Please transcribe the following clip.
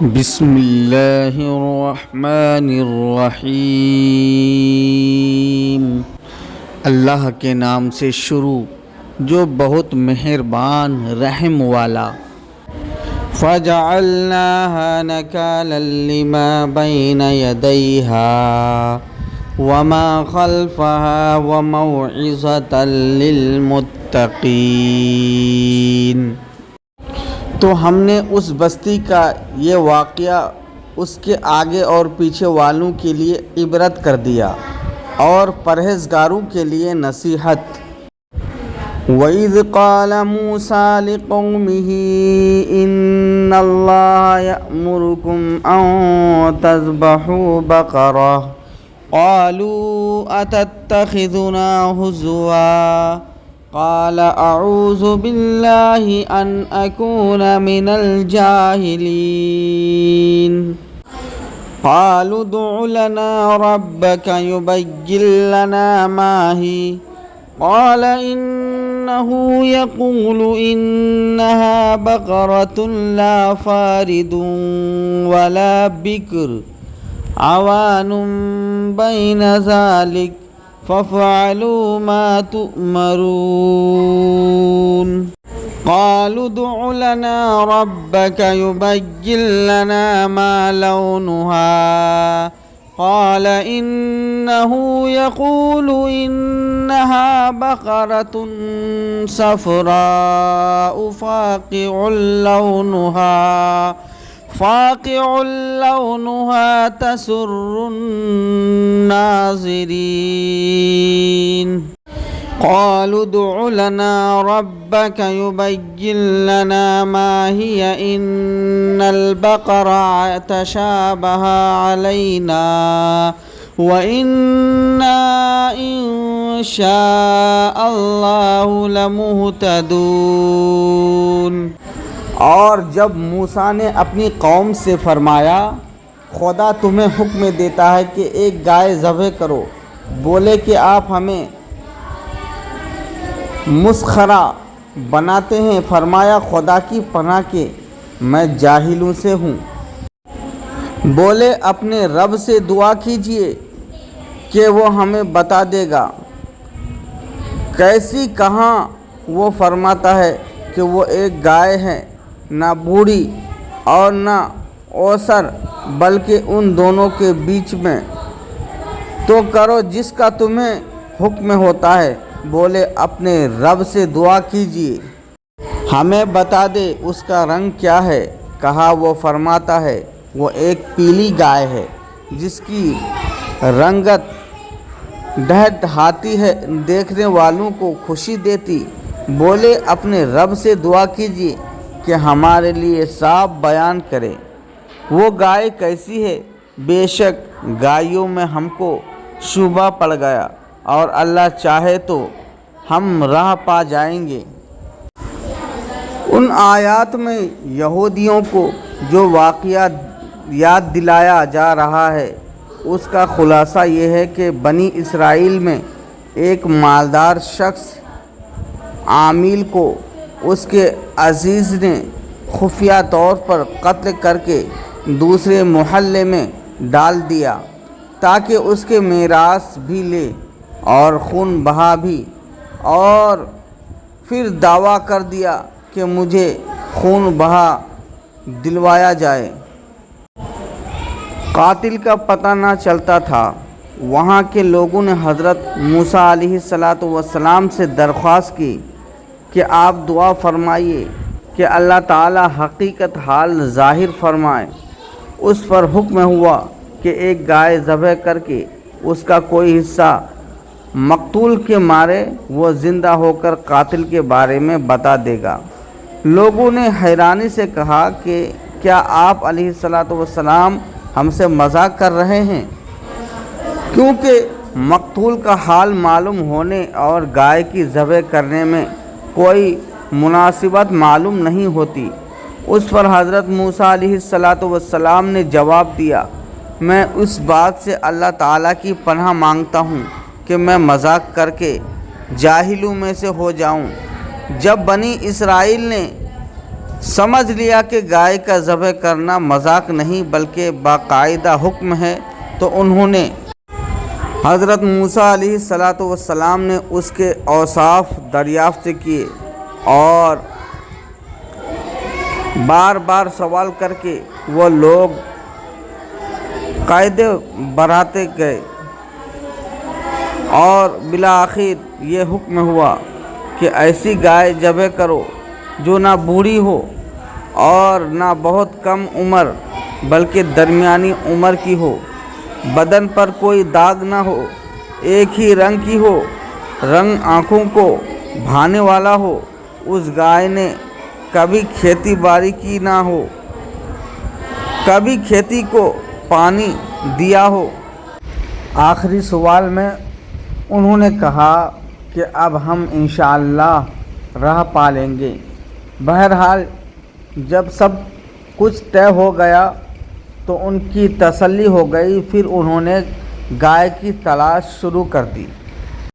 بسم اللہ الرحمن الرحیم۔ اللہ کے نام سے شروع جو بہت مہربان رحم والا۔ فَجَعَلْنَاهَا نَكَالًا لِمَا بَيْنَ يَدَيْهَا وَمَا خَلْفَهَا وَمَوْعِظَةً لِلْمُتَّقِينَ۔ تو ہم نے اس بستی کا یہ واقعہ اس کے آگے اور پیچھے والوں کے لیے عبرت کر دیا اور پرہیزگاروں کے لیے نصیحت۔ وَإِذْ قَالَ مُوسَىٰ لِقَوْمِهِ إِنَّ اللَّهَ يَأْمُرُكُمْ أَن تَذْبَحُوا بَقَرَةً قَالُوا أَتَتَّخِذُنَا هُزُوًا قال اعوذ باللہ ان اکون من الجاہلین۔ قالوا ادع لنا ربك يبين لنا ما هي قال انه يقول انها بقرة لا فارض ولا بكر عوان بين ذلك فَافْعَلُوا مَا تُؤْمَرُونَ۔ قَالُوا ادْعُ لَنَا رَبَّكَ يُبَيِّن لَّنَا مَا لَوْنُهَا قَالَ إِنَّهُ يَقُولُ إِنَّهَا بَقَرَةٌ صَفْرَاءُ فاقع لونها تسر الناظرين۔ قالوا ادع لنا ربك يبين لنا ما هي إن البقرة تشابه علينا وإنا إن شاء الله لمهتدون۔ اور جب موسیٰ نے اپنی قوم سے فرمایا خدا تمہیں حکم دیتا ہے کہ ایک گائے ذبح کرو، بولے کہ آپ ہمیں مسخرہ بناتے ہیں، فرمایا خدا کی پناہ کے میں جاہلوں سے ہوں۔ بولے اپنے رب سے دعا کیجئے کہ وہ ہمیں بتا دے گا کیسی کہاں۔ وہ فرماتا ہے کہ وہ ایک گائے ہے، نہ بوڑھی اور نہ اوسر بلکہ ان دونوں کے بیچ میں، تو کرو جس کا تمہیں حکم ہوتا ہے۔ بولے اپنے رب سے دعا کیجئے ہمیں بتا دے اس کا رنگ کیا ہے۔ کہا وہ فرماتا ہے وہ ایک پیلی گائے ہے جس کی رنگت ڈھٹ ہاتھی ہے، دیکھنے والوں کو خوشی دیتی۔ بولے اپنے رب سے دعا کیجئے کہ ہمارے لیے صاف بیان کرے وہ گائے کیسی ہے۔ بے شک گائیوں میں ہم کو شبہ پڑ گیا اور اللہ چاہے تو ہم راہ پا جائیں گے۔ ان آیات میں یہودیوں کو جو واقعہ یاد دلایا جا رہا ہے اس کا خلاصہ یہ ہے کہ بنی اسرائیل میں ایک مالدار شخص عامل کو اس کے عزیز نے خفیہ طور پر قتل کر کے دوسرے محلے میں ڈال دیا تاکہ اس کے میراث بھی لے اور خون بہا بھی، اور پھر دعویٰ کر دیا کہ مجھے خون بہا دلوایا جائے۔ قاتل کا پتہ نہ چلتا تھا۔ وہاں کے لوگوں نے حضرت موسیٰ علیہ السلام سے درخواست کی کہ آپ دعا فرمائیے کہ اللہ تعالی حقیقت حال ظاہر فرمائے۔ اس پر حکم ہوا کہ ایک گائے ذبح کر کے اس کا کوئی حصہ مقتول کے مارے وہ زندہ ہو کر قاتل کے بارے میں بتا دے گا۔ لوگوں نے حیرانی سے کہا کہ کیا آپ علیہ السلام ہم سے مذاق کر رہے ہیں؟ کیونکہ مقتول کا حال معلوم ہونے اور گائے کی ذبح کرنے میں کوئی مناسبت معلوم نہیں ہوتی۔ اس پر حضرت موسیٰ علیہ السلام نے جواب دیا، میں اس بات سے اللہ تعالیٰ کی پناہ مانگتا ہوں کہ میں مذاق کر کے جاہلوں میں سے ہو جاؤں۔ جب بنی اسرائیل نے سمجھ لیا کہ گائے کا ذبح کرنا مذاق نہیں بلکہ باقاعدہ حکم ہے، تو انہوں نے حضرت موسیٰ علیہ السلام نے اس کے اوصاف دریافت کیے اور بار بار سوال کر کے وہ لوگ قاعدے بڑھاتے گئے اور بالآخر یہ حکم ہوا کہ ایسی گائے ذبح کرو جو نہ بوڑھی ہو اور نہ بہت کم عمر بلکہ درمیانی عمر کی ہو، بدن پر کوئی داغ نہ ہو، ایک ہی رنگ کی ہو، رنگ آنکھوں کو بھانے والا ہو، اس گائے نے کبھی کھیتی باڑی کی نہ ہو، کبھی کھیتی کو پانی دیا ہو۔ آخری سوال میں انہوں نے کہا کہ اب ہم انشاءاللہ راہ پا لیں گے۔ بہرحال جب سب کچھ طے ہو گیا تو ان کی تسلی ہو گئی، پھر انہوں نے گائے کی تلاش شروع کر دی۔